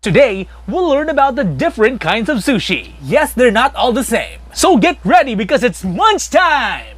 Today, we'll learn about the different kinds of sushi. Yes, they're not all the same. So get ready because it's munch time!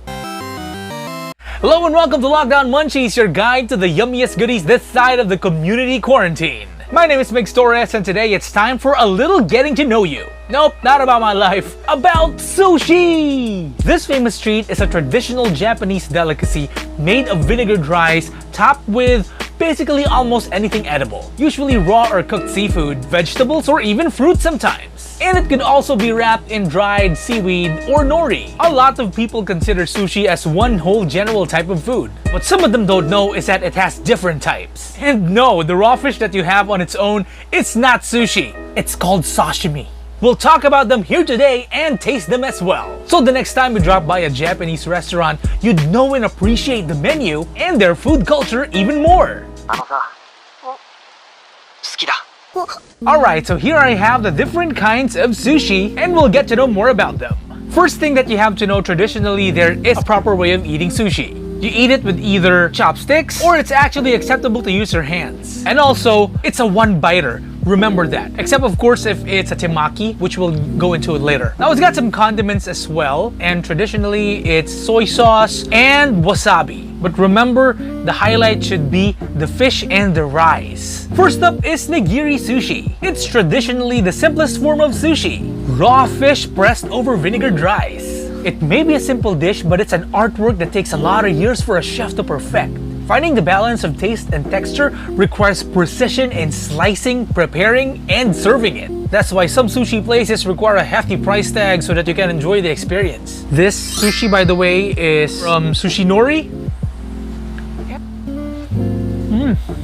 Hello and welcome to Lockdown Munchies, your guide to the yummiest goodies this side of the community quarantine. My name is Mig Torres and today it's time for a little getting to know you. Nope, not about my life, about sushi! This famous treat is a traditional Japanese delicacy made of vinegared rice topped with basically almost anything edible. Usually raw or cooked seafood, vegetables, or even fruit sometimes. And it could also be wrapped in dried seaweed or nori. A lot of people consider sushi as one whole general type of food. What some of them don't know is that it has different types. And no, the raw fish that you have on its own, it's not sushi. It's called sashimi. We'll talk about them here today and taste them as well. So the next time you drop by a Japanese restaurant, you'd know and appreciate the menu and their food culture even more. Alright, so here I have the different kinds of sushi and we'll get to know more about them. First thing that you have to know, traditionally there is a proper way of eating sushi. You eat it with either chopsticks or it's actually acceptable to use your hands. And also, it's a one-biter. Remember that. Except of course if it's a temaki, which we'll go into it later. Now it's got some condiments as well, and traditionally it's soy sauce and wasabi. But remember, the highlight should be the fish and the rice. First up is Nigiri sushi. It's traditionally the simplest form of sushi. Raw fish pressed over vinegared rice. It may be a simple dish, but it's an artwork that takes a lot of years for a chef to perfect. Finding the balance of taste and texture requires precision in slicing, preparing, and serving it. That's why some sushi places require a hefty price tag so that you can enjoy the experience. This sushi, by the way, is from Sushi Nori.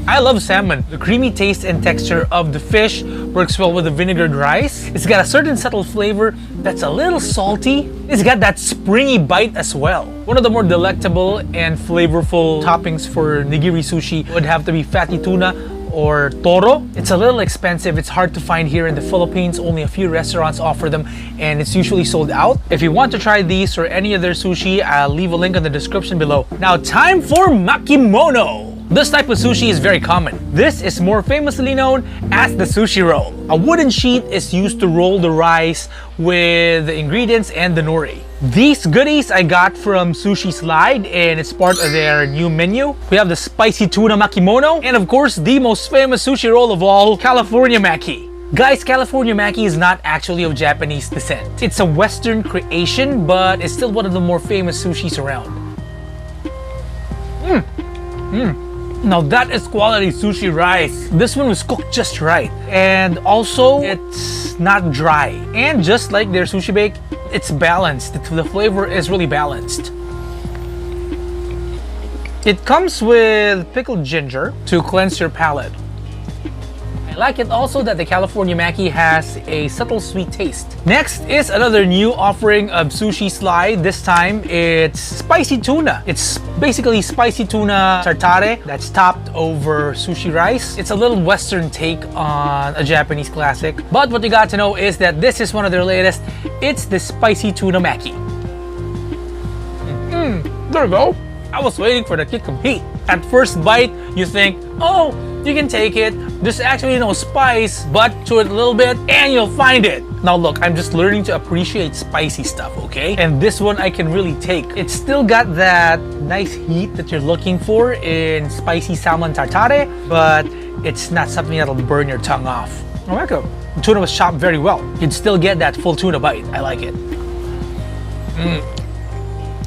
I love salmon. The creamy taste and texture of the fish works well with the vinegared rice. It's got a certain subtle flavor that's a little salty. It's got that springy bite as well. One of the more delectable and flavorful toppings for nigiri sushi would have to be fatty tuna or toro. It's a little expensive. It's hard to find here in the Philippines. Only a few restaurants offer them and it's usually sold out. If you want to try these or any other sushi, I'll leave a link in the description below. Now time for Makimono. This type of sushi is very common. This is more famously known as the sushi roll. A wooden sheet is used to roll the rice with the ingredients and the nori. These goodies I got from Sushi Slide and it's part of their new menu. We have the spicy tuna Makimono and of course the most famous sushi roll of all, California Maki. Guys, California Maki is not actually of Japanese descent. It's a Western creation, but it's still one of the more famous sushis around. Now that is quality sushi rice. This one was cooked just right. And also, it's not dry. And just like their sushi bake, it's balanced. The flavor is really balanced. It comes with pickled ginger to cleanse your palate. I like it also that the California Maki has a subtle sweet taste. Next is another new offering of Sushi Slide. This time it's spicy tuna. It's basically spicy tuna tartare that's topped over sushi rice. It's a little Western take on a Japanese classic. But what you got to know is that this is one of their latest. It's the spicy tuna Maki. There we go. I was waiting for the kick of heat. At first bite, you think, oh, you can take it. There's actually no spice, but chew it a little bit and you'll find it. Now look, I'm just learning to appreciate spicy stuff, okay? And this one I can really take. It's still got that nice heat that you're looking for in spicy salmon tartare, but it's not something that'll burn your tongue off. I like it. The tuna was chopped very well. You'd still get that full tuna bite. I like it.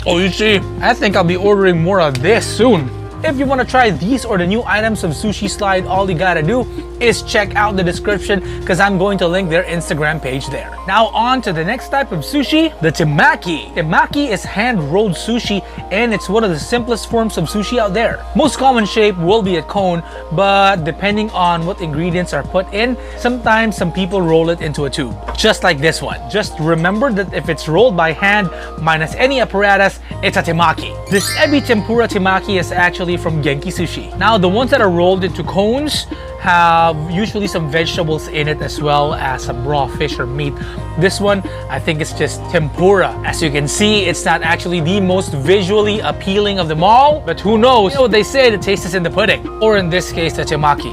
Oh, you see, I think I'll be ordering more of this soon. If you want to try these or the new items of Sushi Slide, all you gotta do is check out the description because I'm going to link their Instagram page there. Now on to the next type of sushi, the Temaki. Temaki is hand-rolled sushi and it's one of the simplest forms of sushi out there. Most common shape will be a cone, but depending on what ingredients are put in, sometimes some people roll it into a tube. Just like this one. Just remember that if it's rolled by hand, minus any apparatus, it's a temaki. This ebi tempura temaki is actually from Genki sushi. Now the ones that are rolled into cones have usually some vegetables in it as well as some raw fish or meat. This one, I think it's just tempura. As you can see, it's not actually the most visually appealing of them all, but who knows? You know what they say, the taste is in the pudding. Or in this case, the temaki.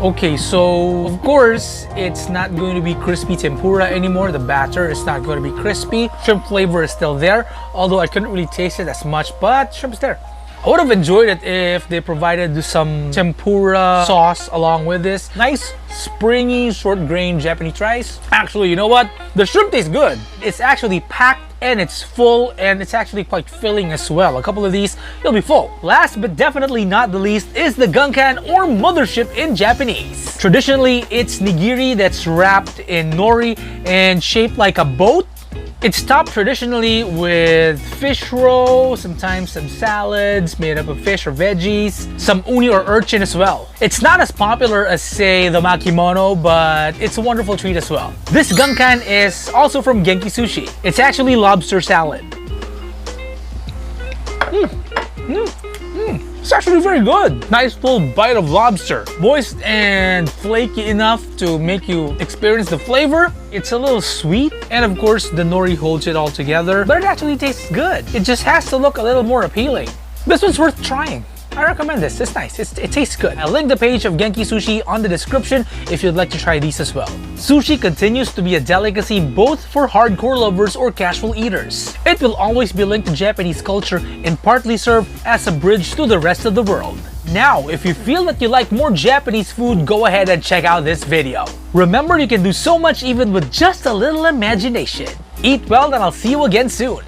Okay, so of course, it's not going to be crispy tempura anymore. The batter is not going to be crispy. Shrimp flavor is still there, although I couldn't really taste it as much, but shrimp's there. I would have enjoyed it if they provided some tempura sauce along with this. Nice, springy, short-grain Japanese rice. Actually, you know what? The shrimp tastes good. It's actually packed and it's full, and it's actually quite filling as well. A couple of these, you'll be full. Last but definitely not the least is the Gunkan, or mothership in Japanese. Traditionally, it's nigiri that's wrapped in nori and shaped like a boat. It's topped traditionally with fish roe, sometimes some salads made up of fish or veggies, some uni or urchin as well. It's not as popular as, say, the Makimono, but it's a wonderful treat as well. This Gunkan is also from Genki Sushi. It's actually lobster salad. It's actually very good. Nice full bite of lobster. Moist and flaky enough to make you experience the flavor. It's a little sweet, and of course the nori holds it all together, but it actually tastes good. It just has to look a little more appealing. This one's worth trying. I recommend this. It's nice. It tastes good. I'll link the page of Genki Sushi on the description if you'd like to try these as well. Sushi continues to be a delicacy both for hardcore lovers or casual eaters. It will always be linked to Japanese culture and partly serve as a bridge to the rest of the world. Now, if you feel that you like more Japanese food, go ahead and check out this video. Remember, you can do so much even with just a little imagination. Eat well, and I'll see you again soon.